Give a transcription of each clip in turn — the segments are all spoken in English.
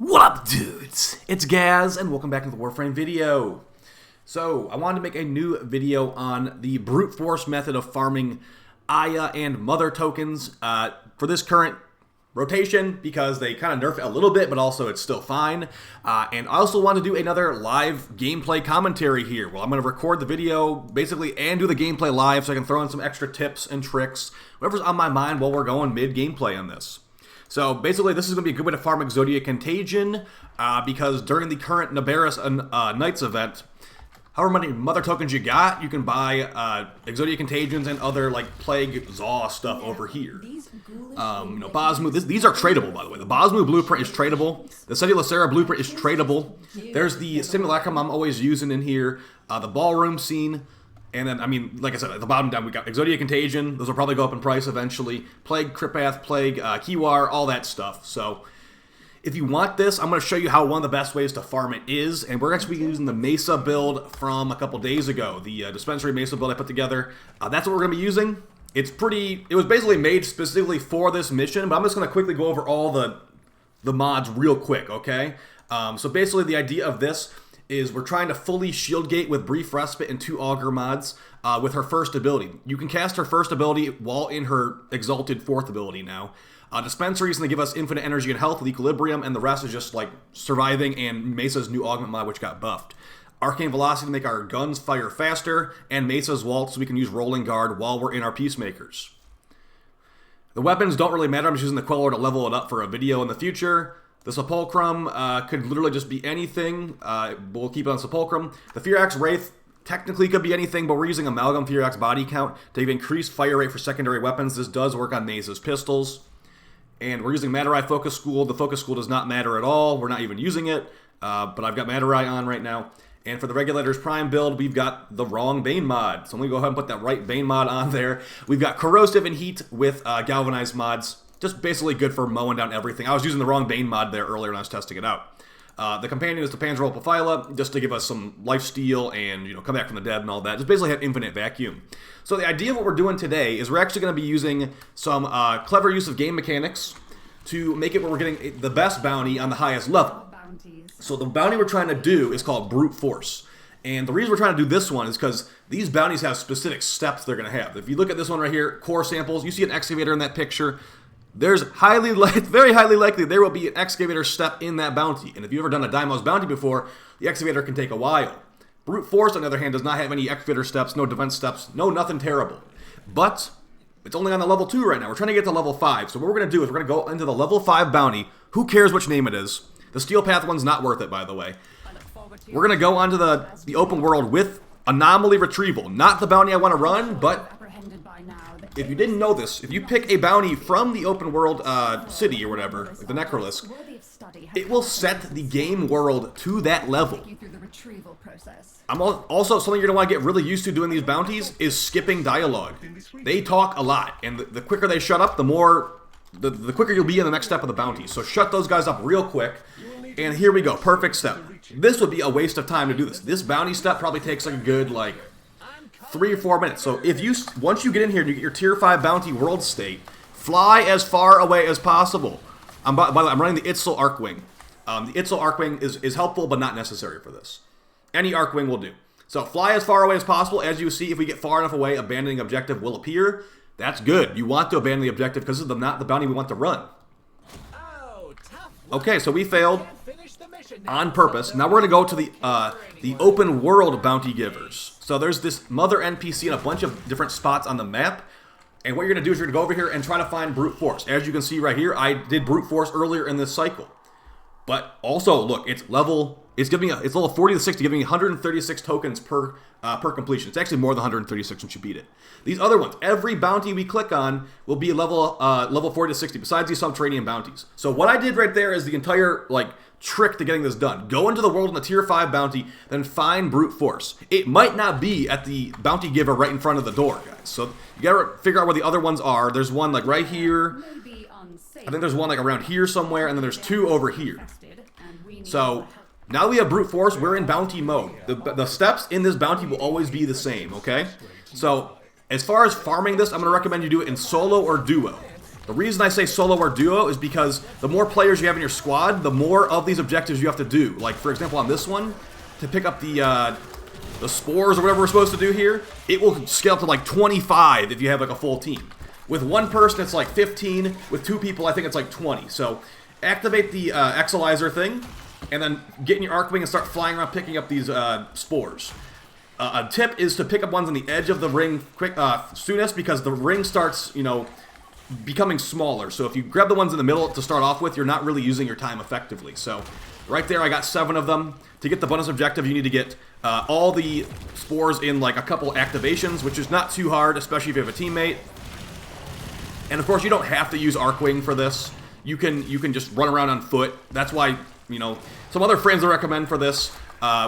What up, dudes? It's Gaz, and welcome back to the Warframe video. So, I wanted to make a new video on the brute force method of farming Aya and Mother tokens for this current rotation, because they kind of nerf it a little bit, but also it's still fine. And I also want to do another live gameplay commentary here. Well, I'm going to record the video, basically, and do the gameplay live, so I can throw in some extra tips and tricks, whatever's on my mind while we're going mid-gameplay on this. So basically, this is going to be a good way to farm Exodia Contagion, because during the current NABERUS Knights event, however many Mother tokens you got, you can buy Exodia Contagions and other like Plague Zaw stuff over here. Bosmu, these are tradable, by the way. The Bosmu blueprint is tradable. The Seti Lacera blueprint is tradable. There's the Simulacrum I'm always using in here. The Ballroom scene. And then, I mean, like I said, at the bottom down, we got Exodia Contagion. Those will probably go up in price eventually. Plague, Kripath, Plague, Kiwar, all that stuff. So, if you want this, I'm going to show you how one of the best ways to farm it is. And we're actually using the Mesa build from a couple days ago. The Dispensary Mesa build I put together. That's what we're going to be using. It was basically made specifically for this mission. But I'm just going to quickly go over all the mods real quick, okay? So basically the idea of this is we're trying to fully shield gate with Brief Respite and 2 Augur mods with her first ability. You can cast her first ability while in her Exalted 4th ability now. Dispensary is going to give us infinite energy and health with Equilibrium, and the rest is just like surviving and Mesa's new augment mod, which got buffed. Arcane Velocity to make our guns fire faster, and Mesa's Waltz so we can use Rolling Guard while we're in our Peacemakers. The weapons don't really matter. I'm just using the Queller to level it up for a video in the future. The Sepulchrum could literally just be anything. We'll keep it on Sepulchrum. The Firax Wraith technically could be anything, but we're using Amalgam Firax body count to give increased fire rate for secondary weapons. This does work on Mesa's pistols. And we're using Matarai Focus School. The Focus School does not matter at all. We're not even using it, but I've got Matarai on right now. And for the Regulators Prime build, we've got the wrong Bane mod. So I'm going to go ahead and put that right Bane mod on there. We've got Corrosive and Heat with Galvanized mods. Just basically good for mowing down everything. I was using the wrong Bane mod there earlier when I was testing it out. The companion is the Panzerolpophyla, just to give us some lifesteal and, come back from the dead and all that. Just basically have infinite vacuum. So the idea of what we're doing today is we're actually going to be using some clever use of game mechanics to make it where we're getting the best bounty on the highest level. So the bounty we're trying to do is called Brute Force. And the reason we're trying to do this one is because these bounties have specific steps they're going to have. If you look at this one right here, core samples, you see an excavator in that picture. There's very highly likely there will be an excavator step in that bounty. And if you've ever done a DEIMOS bounty before, the excavator can take a while. Brute Force, on the other hand, does not have any excavator steps, no defense steps, no nothing terrible. But it's only on the level 2 right now. We're trying to get to level 5. So what we're going to do is we're going to go into the level 5 bounty. Who cares which name it is? The Steel Path one's not worth it, by the way. We're going to go onto the open world with Anomaly Retrieval. Not the bounty I want to run, but if you didn't know this, if you pick a bounty from the open world city or whatever, like the Necrolisk, it will set the game world to that level. Also, something you're going to want to get really used to doing these bounties is skipping dialogue. They talk a lot, and the quicker they shut up, the quicker you'll be in the next step of the bounty. So shut those guys up real quick, and here we go, perfect step. This would be a waste of time to do this. This bounty step probably takes like a good, 3 or 4 minutes. So once you get in here and you get your tier 5 bounty world state, fly as far away as possible. By the way, I'm running the Itzel Arcwing. The Itzel Arcwing is helpful, but not necessary for this. Any Arcwing will do. So fly as far away as possible. As you see, if we get far enough away, abandoning objective will appear. That's good. You want to abandon the objective because this is not the bounty we want to run. Okay, so we failed on purpose. Now we're going to go to the open world bounty givers. So there's this Mother NPC in a bunch of different spots on the map. And what you're going to do is you're going to go over here and try to find Brute Force. As you can see right here, I did Brute Force earlier in this cycle. But also, look, it's level 40 to 60, giving me 136 tokens per completion. It's actually more than 136 once you beat it. These other ones, every bounty we click on will be level 40 to 60, besides these subterranean bounties. So what I did right there is the entire, trick to getting this done. Go into the world in the tier 5 bounty, then find Brute Force. It might not be at the bounty giver right in front of the door, guys. So you gotta figure out where the other ones are. There's one right here. I think there's one around here somewhere, and then there's 2 over here. So now we have Brute Force, we're in bounty mode. The steps in this bounty will always be the same, okay? So as far as farming this, I'm going to recommend you do it in solo or duo. The reason I say solo or duo is because the more players you have in your squad, the more of these objectives you have to do. Like, for example, on this one, to pick up the spores or whatever we're supposed to do here, it will scale up to like 25 if you have like a full team. With one person, it's like 15. With two people, I think it's like 20. So activate the Exalizer thing, and then get in your Arcwing and start flying around picking up these spores. A tip is to pick up ones on the edge of the ring soonest, because the ring starts, you know, becoming smaller. So if you grab the ones in the middle to start off with, you're not really using your time effectively. So right there, I got 7 of them. To get the bonus objective, you need to get all the spores in like a couple activations, which is not too hard, especially if you have a teammate. And of course, you don't have to use Arcwing for this. You can just run around on foot. That's why, you know, some other frames I recommend for this.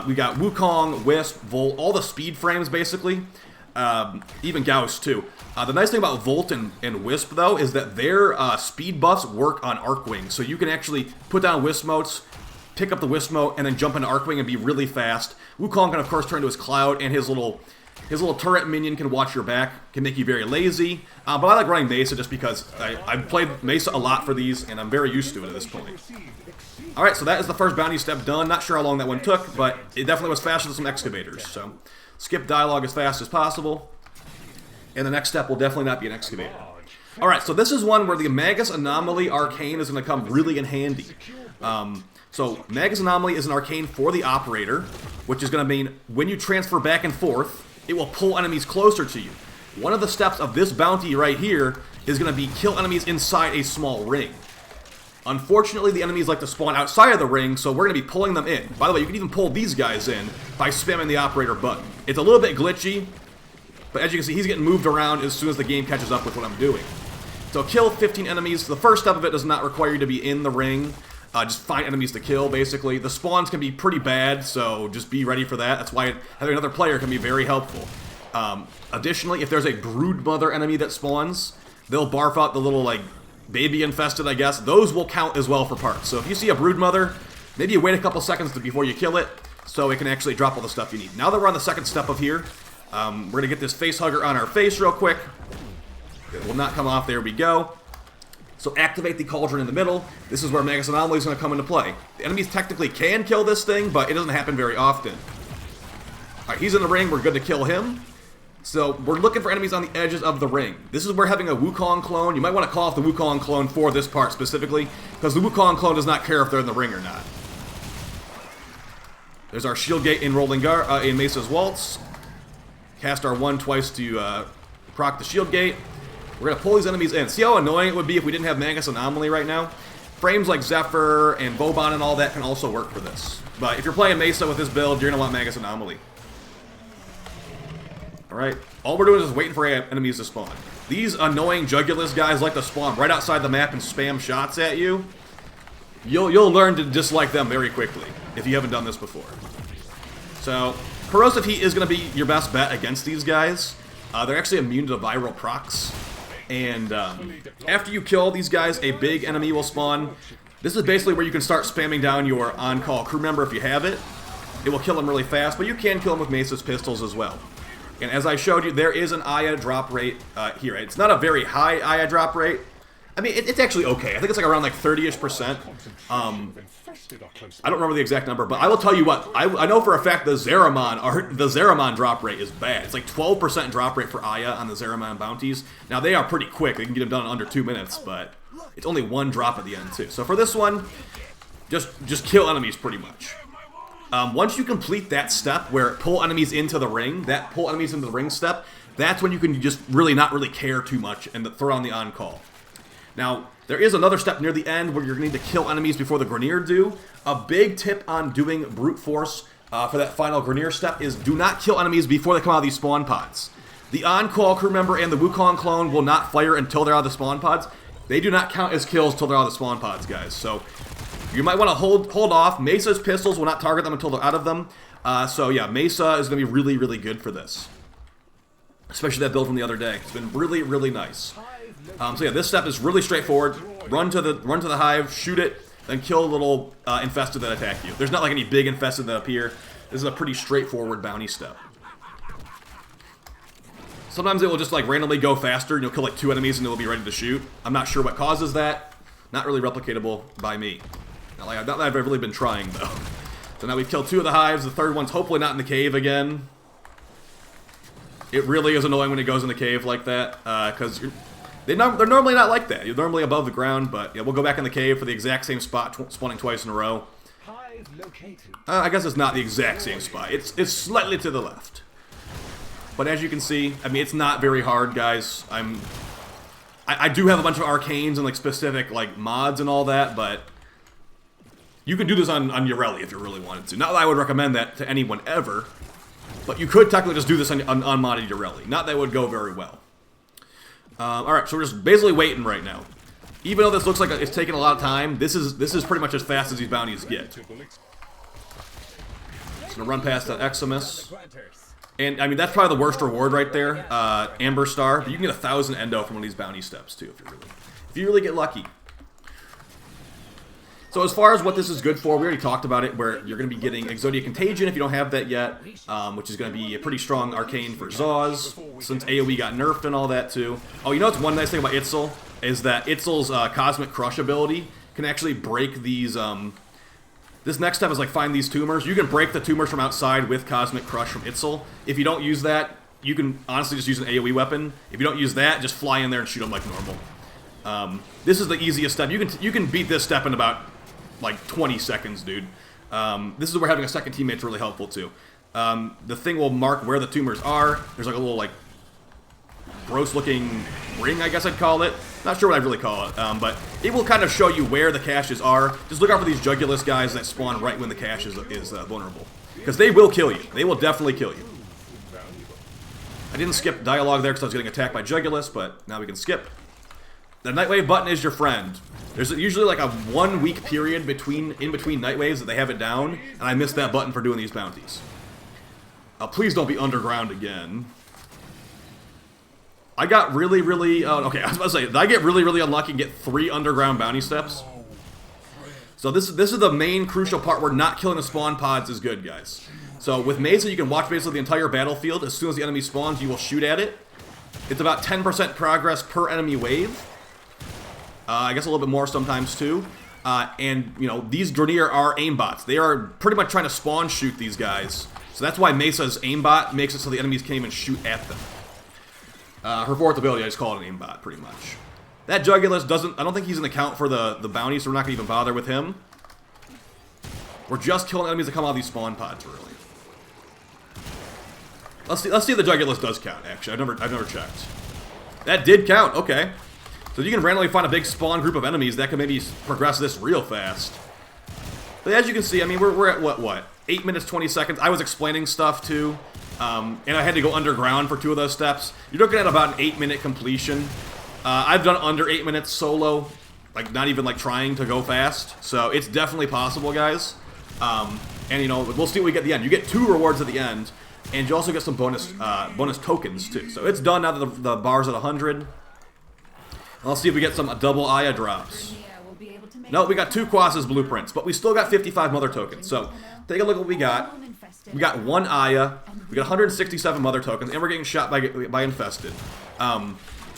We got Wukong, Wisp, Volt, all the speed frames basically. Even Gauss too. The nice thing about Volt and Wisp though is that their speed buffs work on Arcwing. So you can actually put down Wisp motes, pick up the Wisp mote, and then jump into Arcwing and be really fast. Wukong can of course turn to his Cloud, and his little turret minion can watch your back, can make you very lazy. But I like running Mesa just because I've played Mesa a lot for these, and I'm very used to it at this point. Alright, so that is the first bounty step done. Not sure how long that one took, but it definitely was faster than some excavators. So skip dialogue as fast as possible. And the next step will definitely not be an excavator. Alright, so this is one where the Magus Anomaly Arcane is going to come really in handy. So Magus Anomaly is an arcane for the operator, which is going to mean when you transfer back and forth, it will pull enemies closer to you. One of the steps of this bounty right here is going to be kill enemies inside a small ring. Unfortunately, the enemies like to spawn outside of the ring, so we're going to be pulling them in. By the way, you can even pull these guys in by spamming the operator button. It's a little bit glitchy, but as you can see, he's getting moved around as soon as the game catches up with what I'm doing. So kill 15 enemies. The first step of it does not require you to be in the ring. Just find enemies to kill, basically. The spawns can be pretty bad, so just be ready for that. That's why having another player can be very helpful. Additionally, if there's a broodmother enemy that spawns, they'll barf out the little, like, baby infested, I guess. Those will count as well for parts. So if you see a broodmother, maybe you wait a couple seconds before you kill it, so it can actually drop all the stuff you need. Now that we're on the second step of here, we're going to get this face hugger on our face real quick. It will not come off. There we go. So activate the cauldron in the middle. This is where Magus Anomaly is going to come into play. The enemies technically can kill this thing, but it doesn't happen very often. Alright, he's in the ring. We're good to kill him. So we're looking for enemies on the edges of the ring. This is where having a Wukong clone, you might want to call off the Wukong clone for this part specifically, because the Wukong clone does not care if they're in the ring or not. There's our shield gate in in Mesa's Waltz. Cast our 1 twice to proc the shield gate. We're going to pull these enemies in. See how annoying it would be if we didn't have Magus Anomaly right now? Frames like Zephyr and Bobon and all that can also work for this. But if you're playing Mesa with this build, you're going to want Magus Anomaly. Alright, all we're doing is waiting for enemies to spawn. These annoying Jugulus guys like to spawn right outside the map and spam shots at you. You'll learn to dislike them very quickly if you haven't done this before. So, Corrosive Heat is going to be your best bet against these guys. They're actually immune to viral procs. And after you kill these guys, a big enemy will spawn. This is basically where you can start spamming down your on-call crew member if you have it. It will kill them really fast, but you can kill them with Mesa's pistols as well. And as I showed you, there is an Aya drop rate here. It's not a very high Aya drop rate. I mean, it's actually okay. I think it's like around like 30-ish%. I don't remember the exact number, but I will tell you what. I know for a fact the Zeramon drop rate is bad. It's like 12% drop rate for Aya on the Zeramon bounties. Now, they are pretty quick. They can get them done in under 2 minutes, but it's only 1 drop at the end, too. So for this one, just kill enemies pretty much. Once you complete that step where pull enemies into the ring, that pull enemies into the ring step, that's when you can just not really care too much and throw on the on-call. Now, there is another step near the end where you're going to need to kill enemies before the Grineer do. A big tip on doing brute force for that final Grineer step is do not kill enemies before they come out of these spawn pods. The on-call crew member and the Wukong clone will not fire until they're out of the spawn pods. They do not count as kills until they're out of the spawn pods, guys. So you might want to hold off. Mesa's pistols will not target them until they're out of them. So yeah, Mesa is going to be really, really good for this. Especially that build from the other day. It's been really, really nice. So yeah, this step is really straightforward. Run to the hive, shoot it, then kill a little infested that attack you. There's not like any big infested that appear. This is a pretty straightforward bounty step. Sometimes it will just like randomly go faster and you'll kill like 2 enemies and it'll be ready to shoot. I'm not sure what causes that. Not really replicatable by me. Not that I've really been trying though. So now we've killed 2 of the hives. The third one's hopefully not in the cave again. It really is annoying when it goes in the cave like that, because they're normally not like that. You're normally above the ground, but yeah, we'll go back in the cave for the exact same spot, spawning twice in a row. I guess it's not the exact same spot. It's slightly to the left. But as you can see, I mean, it's not very hard, guys. I do have a bunch of arcanes and like specific like mods and all that, but you can do this on Ureli if you really wanted to. Not that I would recommend that to anyone ever, but you could technically just do this on modded Ureli. Not that it would go very well. Alright, so we're just basically waiting right now. Even though this looks like it's taking a lot of time, this is pretty much as fast as these bounties get. Just gonna run past that Eximus. And, I mean, that's probably the worst reward right there, Amber Star. But you can get 1,000 endo from one of these bounty steps, too, if you really get lucky. So as far as what this is good for, we already talked about it, where you're going to be getting Exodia Contagion if you don't have that yet, which is going to be a pretty strong arcane for Zaws, since AoE got nerfed and all that, too. Oh, you know what's one nice thing about Itzel? Is that Itzel's Cosmic Crush ability can actually break these, this next step is like find these tumors. You can break the tumors from outside with Cosmic Crush from Itzel. If you don't use that, you can honestly just use an AoE weapon. If you don't use that, just fly in there and shoot them like normal. This is the easiest step. You can beat this step in about like 20 seconds, dude. This is where having a second teammate's really helpful too. The thing will mark where the tumors are. There's like a little like gross looking ring, I guess I'd call it. Not sure what I'd really call it, but it will kind of show you where the caches are. Just look out for these Jugulus guys that spawn right when the cache is vulnerable. Because they will kill you. They will definitely kill you. I didn't skip dialogue there because I was getting attacked by Jugulus, but now we can skip. The Nightwave button is your friend. There's usually like a 1 week period in between Nightwaves that they have it down, and I missed that button for doing these bounties. Please don't be underground again. I got really, okay, I was about to say, did I get really unlucky and get 3 underground bounty steps? So this is the main crucial part where not killing the spawn pods is good, guys. So with Mesa, you can watch basically the entire battlefield. As soon as the enemy spawns, you will shoot at it. It's about 10% progress per enemy wave. I guess a little bit more sometimes too. And, you know, these Grenier are aimbots. They are pretty much trying to spawn shoot these guys. So that's why Mesa's aimbot makes it so the enemies can't even shoot at them. Her 4th ability, I just call it an aimbot, pretty much. That Jugulus doesn't, I don't think he's an account for the bounty, so we're not going to even bother with him. We're just killing enemies that come out of these spawn pods, really. Let's see if the Jugulus does count, actually. I've never checked. That did count, okay. So you can randomly find a big spawn group of enemies that can maybe progress this real fast. But as you can see, I mean, we're at what? 8 minutes, 20 seconds. I was explaining stuff, too. And I had to go underground for 2 of those steps. You're looking at about an 8-minute completion. I've done under 8 minutes solo, like not even like trying to go fast. So it's definitely possible, guys. And you know, we'll see what we get at the end. You get 2 rewards at the end, and you also get some bonus tokens too. So it's done now that the bar's at 100. Let's see if we get some double Aya drops. No, we got 2 Quas's blueprints, but we still got 55 mother tokens. So take a look at what we got. We got 1 Aya, we got 167 mother tokens, and we're getting shot by infested.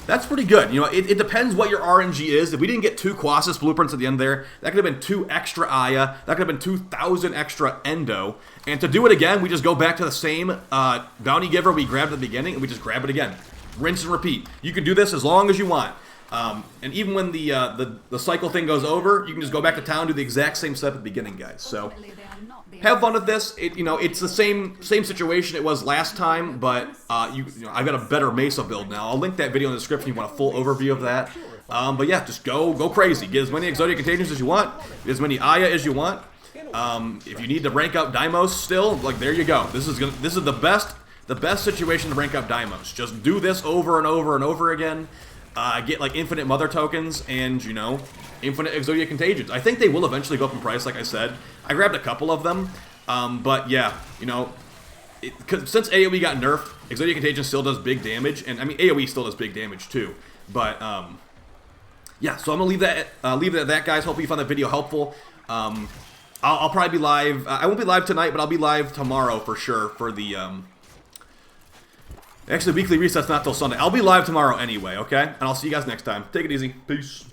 That's pretty good. You know, it depends what your RNG is. If we didn't get 2 Quasis blueprints at the end there, that could have been 2 extra Aya. That could have been 2,000 extra Endo. And to do it again, we just go back to the same bounty giver we grabbed at the beginning, and we just grab it again. Rinse and repeat. You can do this as long as you want. And even when the cycle thing goes over, you can just go back to town, do the exact same step at the beginning, guys. So have fun with this. You know, it's the same situation it was last time, but you know, I've got a better Mesa build now. I'll link that video in the description if you want a full overview of that. But yeah, just go crazy. Get as many Exodia Contagions as you want. Get as many Aya as you want. If you need to rank up DEIMOS still, like there you go. This is the best situation to rank up DEIMOS. Just do this over and over and over again. Get like infinite mother tokens and, you know, infinite Exodia Contagions. I think they will eventually go up in price, like I said. I grabbed a couple of them, but yeah, you know, since AoE got nerfed, Exodia Contagion still does big damage, and I mean AoE still does big damage too. But yeah, so I'm gonna leave it at that, guys. Hope you found that video helpful. I'll probably be live. I won't be live tonight, but I'll be live tomorrow for sure for the Actually, weekly reset's not till Sunday. I'll be live tomorrow anyway, okay? And I'll see you guys next time. Take it easy. Peace.